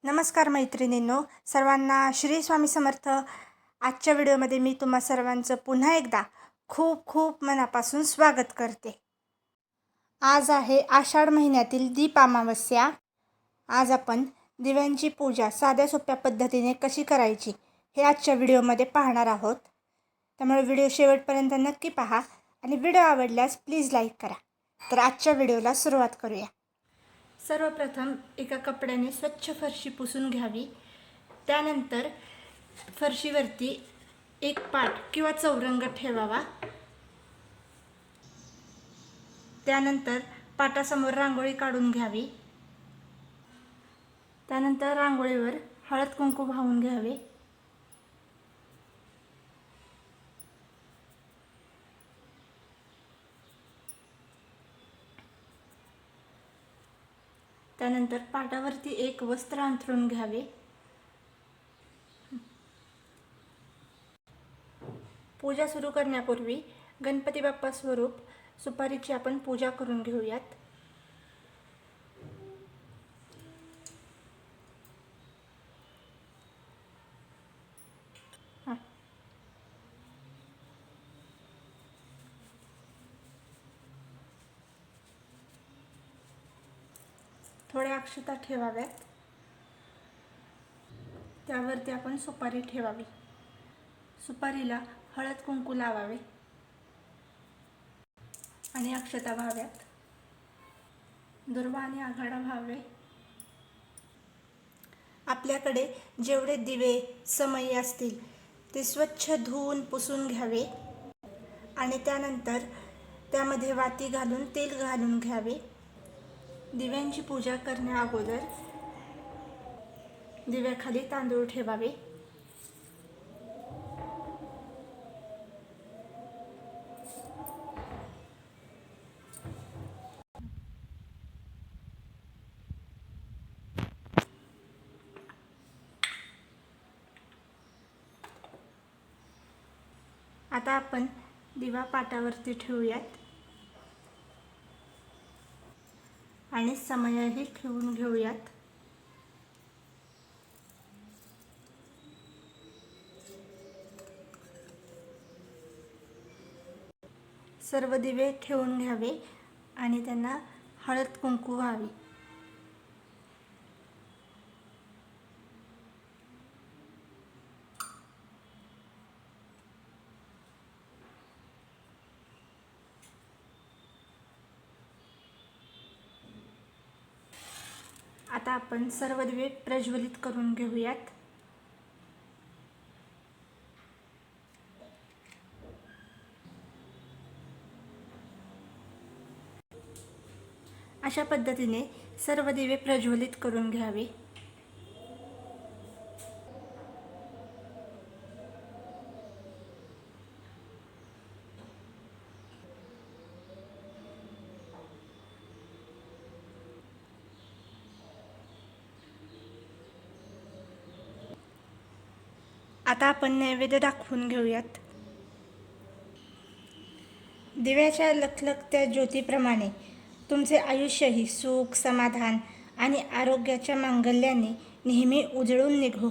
नमस्कार मैत्रिणींनो, सर्वांना श्री स्वामी समर्थ. आजच्या व्हिडिओमध्ये मी तुम्हा सर्वांचं पुन्हा एकदा खूप खूप मनापासून स्वागत करते. आज आहे आषाढ महिन्यातील दीप अमावस्या. आज आपण दिव्यांची पूजा साध्या सोप्या पद्धतीने कशी करायची हे आजच्या व्हिडिओमध्ये पाहणार आहोत. त्यामुळे व्हिडिओ शेवटपर्यंत नक्की पहा आणि व्हिडिओ आवडल्यास प्लीज लाईक करा. तर आजच्या व्हिडिओला सुरुवात करूया. सर्वप्रथम एका कपड्याने स्वच्छ फरशी पुसून घ्यावी. त्यानंतर फरशीवरती एक पाट किंवा चौरंग ठेवावा. त्यानंतर पाटासमोर रांगोळी काढून घ्यावी. त्यानंतर रांगोळीवर हळद कुंकू वाहून घ्यावे. त्यानंतर पाटावरती एक वस्त्र अंथरून घ्यावे. पूजा सुरू करण्यापूर्वी गणपती बाप्पा स्वरूप सुपारीची आपण पूजा करून घेऊयात. थोड्या अक्षता ठेवाव्यात. त्यावरती आपण सुपारी ठेवावी. सुपारीला हळद कुंकू लावावे आणि अक्षता व्हाव्यात. दुर्वा आणि आघाडा व्हावे. आपल्याकडे जेवढे दिवे समई असतील ते स्वच्छ धुवून पुसून घ्यावे आणि त्यानंतर त्यामध्ये वाती घालून तेल घालून घ्यावे. दिव्यांची पूजा करण्या अगोदर दिव्याखाली तांदूळ ठेवावे. आता आपण दिवा पाटावरती ठेवूयात आणि समयाही ठेवून घेऊयात. सर्व दिवे ठेवून घ्यावे आणि त्यांना हळद कुंकू व्हावी. आता आपण सर्व दिवे प्रज्वलित करून घेऊयात. अशा पद्धतीने सर्व दिवे प्रज्वलित करून घ्यावे. आता आपण नैवेद्य दाखवून घेऊयात. दिव्याच्या लखलखत्या ज्योतीप्रमाणे तुमचे आयुष्यही सुख, समाधान आणि आरोग्याच्या मांगल्याने नेहमी उजळून निघो.